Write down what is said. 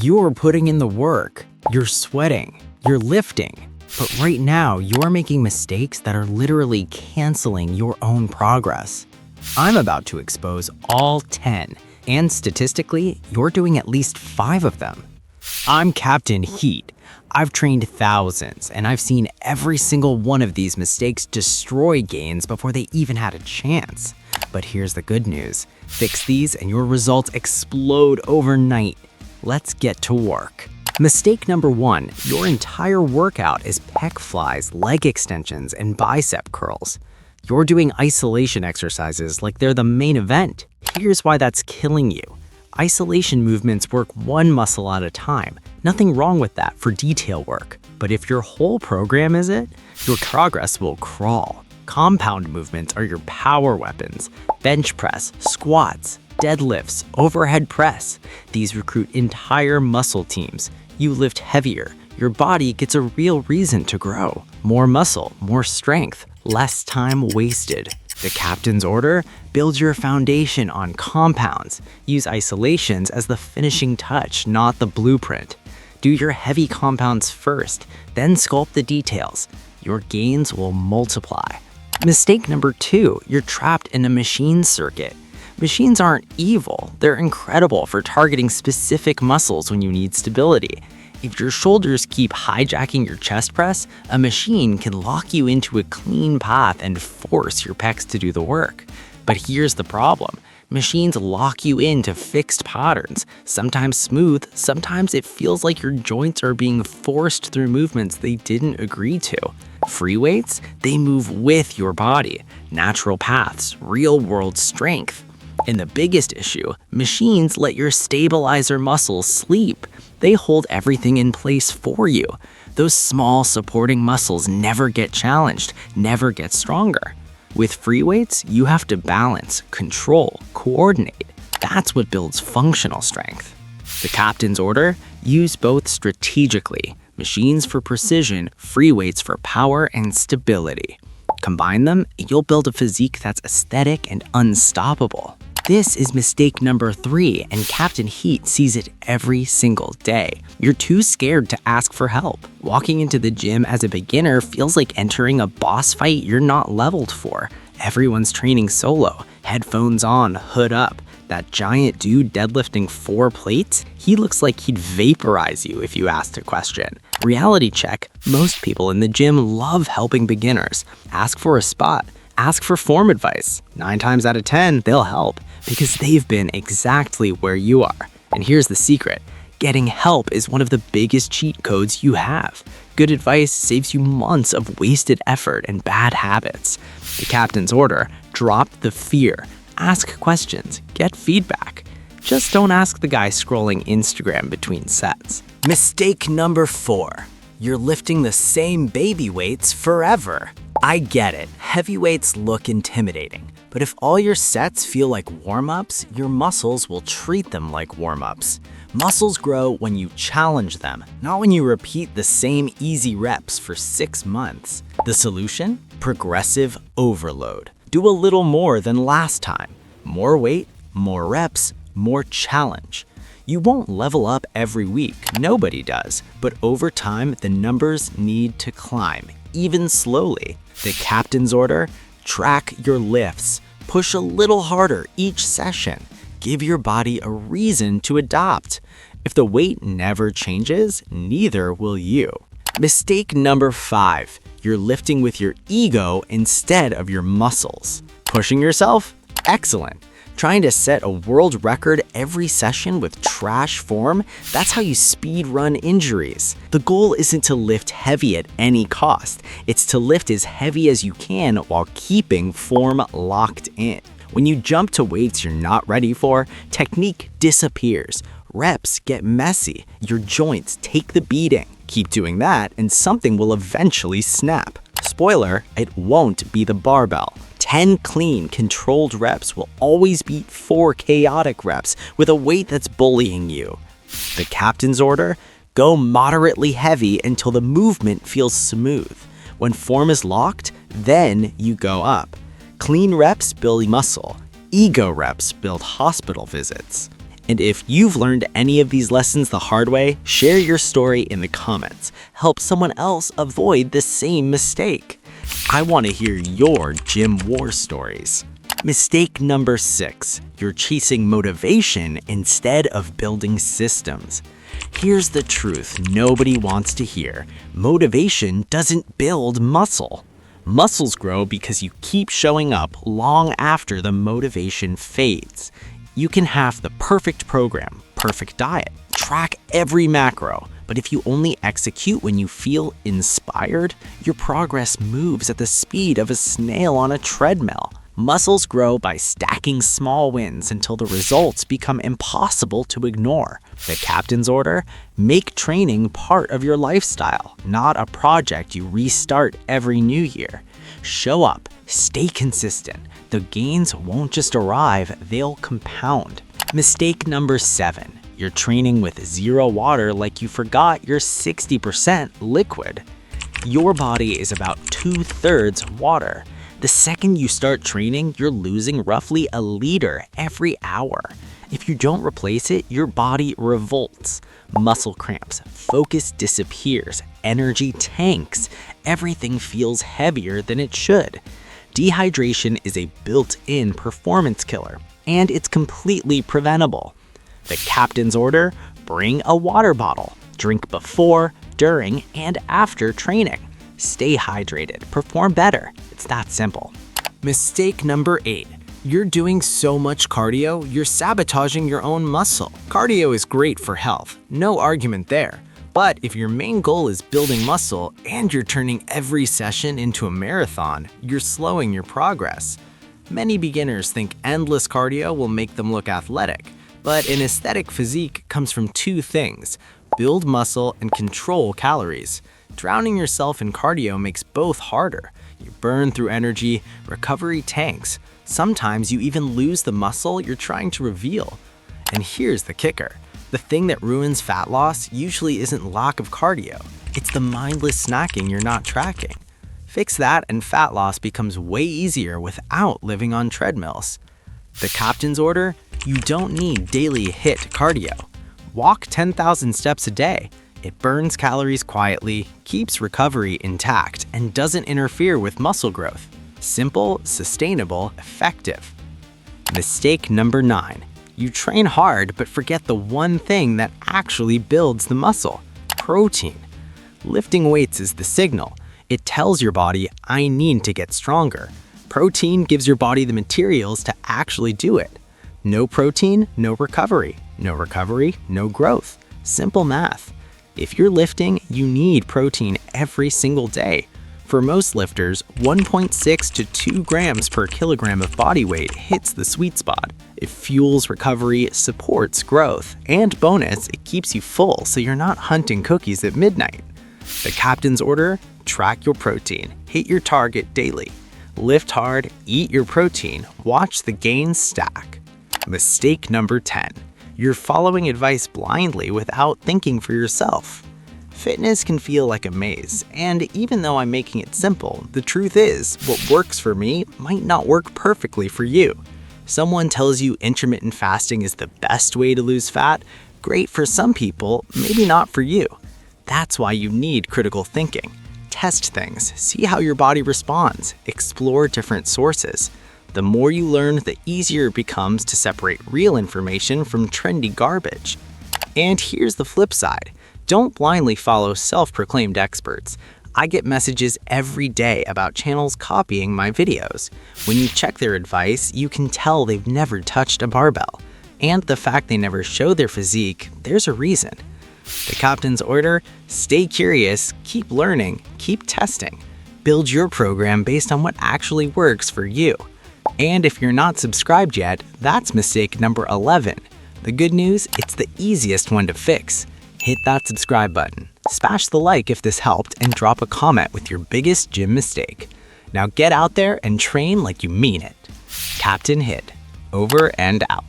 You're putting in the work, you're sweating, you're lifting. But right now, you're making mistakes that are literally canceling your own progress. I'm about to expose all 10, and statistically, you're doing at least 5 of them. I'm Captain HIIT. I've trained thousands, and I've seen every single one of these mistakes destroy gains before they even had a chance. But here's the good news. Fix these and your results explode overnight. Let's get to work. Mistake number 1, your entire workout is pec flies, leg extensions, and bicep curls. You're doing isolation exercises like they're the main event. Here's why that's killing you. Isolation movements work one muscle at a time. Nothing wrong with that for detail work. But if your whole program is it, your progress will crawl. Compound movements are your power weapons. Bench press, squats, deadlifts, overhead press. These recruit entire muscle teams. You lift heavier. Your body gets a real reason to grow. More muscle, more strength, less time wasted. The captain's order? Build your foundation on compounds. Use isolations as the finishing touch, not the blueprint. Do your heavy compounds first, then sculpt the details. Your gains will multiply. Mistake number 2, you're trapped in a machine circuit. Machines aren't evil, they're incredible for targeting specific muscles when you need stability. If your shoulders keep hijacking your chest press, a machine can lock you into a clean path and force your pecs to do the work. But here's the problem. Machines lock you into fixed patterns, sometimes smooth, sometimes it feels like your joints are being forced through movements they didn't agree to. Free weights, they move with your body. Natural paths, real-world strength. And the biggest issue, machines let your stabilizer muscles sleep. They hold everything in place for you. Those small supporting muscles never get challenged, never get stronger. With free weights, you have to balance, control, coordinate. That's what builds functional strength. The captain's order? Use both strategically. Machines for precision, free weights for power and stability. Combine them, you'll build a physique that's aesthetic and unstoppable. This is mistake number 3, and Captain HIIT sees it every single day. You're too scared to ask for help. Walking into the gym as a beginner feels like entering a boss fight you're not leveled for. Everyone's training solo, headphones on, hood up. That giant dude deadlifting 4 plates, he looks like he'd vaporize you if you asked a question. Reality check, most people in the gym love helping beginners. Ask for a spot. Ask for form advice. 9 times out of 10, they'll help because they've been exactly where you are. And here's the secret. Getting help is one of the biggest cheat codes you have. Good advice saves you months of wasted effort and bad habits. The captain's order, drop the fear. Ask questions, get feedback. Just don't ask the guy scrolling Instagram between sets. Mistake number 4. You're lifting the same baby weights forever. I get it, heavy weights look intimidating, but if all your sets feel like warm-ups, your muscles will treat them like warm-ups. Muscles grow when you challenge them, not when you repeat the same easy reps for 6 months. The solution? Progressive overload. Do a little more than last time. More weight, more reps, more challenge. You won't level up every week, nobody does, but over time, the numbers need to climb, even slowly. The captain's order? Track your lifts. Push a little harder each session. Give your body a reason to adopt. If the weight never changes, neither will you. Mistake number 5. You're lifting with your ego instead of your muscles. Pushing yourself? Excellent. Trying to set a world record every session with trash form? That's how you speed run injuries. The goal isn't to lift heavy at any cost. It's to lift as heavy as you can while keeping form locked in. When you jump to weights you're not ready for, technique disappears. Reps get messy. Your joints take the beating. Keep doing that and something will eventually snap. Spoiler, it won't be the barbell. 10 clean, controlled reps will always beat 4 chaotic reps with a weight that's bullying you. The captain's order? Go moderately heavy until the movement feels smooth. When form is locked, then you go up. Clean reps build muscle. Ego reps build hospital visits. And if you've learned any of these lessons the hard way, share your story in the comments. Help someone else avoid the same mistake. I want to hear your gym war stories. Mistake number 6. You're chasing motivation instead of building systems. Here's the truth nobody wants to hear. Motivation doesn't build muscle. Muscles grow because you keep showing up long after the motivation fades. You can have the perfect program, perfect diet, track every macro, but if you only execute when you feel inspired, your progress moves at the speed of a snail on a treadmill. Muscles grow by stacking small wins until the results become impossible to ignore. The captain's order: make training part of your lifestyle, not a project you restart every new year. Show up, stay consistent. The gains won't just arrive, they'll compound. Mistake number 7. You're training with zero water like you forgot you're 60% liquid. Your body is about 2/3 water. The second you start training, you're losing roughly a liter every hour. If you don't replace it, your body revolts. Muscle cramps, focus disappears, energy tanks. Everything feels heavier than it should. Dehydration is a built-in performance killer, and it's completely preventable. The captain's order: bring a water bottle. Drink before, during, and after training. Stay hydrated, perform better. It's that simple. Mistake number 8. You're doing so much cardio, you're sabotaging your own muscle. Cardio is great for health, no argument there. But if your main goal is building muscle and you're turning every session into a marathon, you're slowing your progress. Many beginners think endless cardio will make them look athletic, but an aesthetic physique comes from 2 things: build muscle and control calories. Drowning yourself in cardio makes both harder. You burn through energy, recovery tanks. Sometimes you even lose the muscle you're trying to reveal. And here's the kicker. The thing that ruins fat loss usually isn't lack of cardio. It's the mindless snacking you're not tracking. Fix that and fat loss becomes way easier without living on treadmills. The captain's order: you don't need daily HIIT cardio. Walk 10,000 steps a day. It burns calories quietly, keeps recovery intact, and doesn't interfere with muscle growth. Simple, sustainable, effective. Mistake number 9. You train hard but forget the one thing that actually builds the muscle: protein. Lifting weights is the signal. It tells your body, I need to get stronger. Protein gives your body the materials to actually do it. No protein, no recovery. No recovery, no growth. Simple math. If you're lifting, you need protein every single day. For most lifters, 1.6 to 2 grams per kilogram of body weight hits the sweet spot. It fuels recovery, supports growth, and bonus, it keeps you full so you're not hunting cookies at midnight. The captain's order: track your protein, hit your target daily. Lift hard, eat your protein, watch the gains stack. Mistake number 10. You're following advice blindly without thinking for yourself. Fitness can feel like a maze, and even though I'm making it simple, the truth is, what works for me might not work perfectly for you. Someone tells you intermittent fasting is the best way to lose fat. Great for some people, maybe not for you. That's why you need critical thinking. Test things, see how your body responds, explore different sources. The more you learn, the easier it becomes to separate real information from trendy garbage. And here's the flip side. Don't blindly follow self-proclaimed experts. I get messages every day about channels copying my videos. When you check their advice, you can tell they've never touched a barbell. And the fact they never show their physique, there's a reason. The captain's order: stay curious, keep learning, keep testing. Build your program based on what actually works for you. And if you're not subscribed yet, that's mistake number 11. The good news, it's the easiest one to fix. Hit that subscribe button, smash the like if this helped, and drop a comment with your biggest gym mistake. Now get out there and train like you mean it. Captain HIIT, over and out.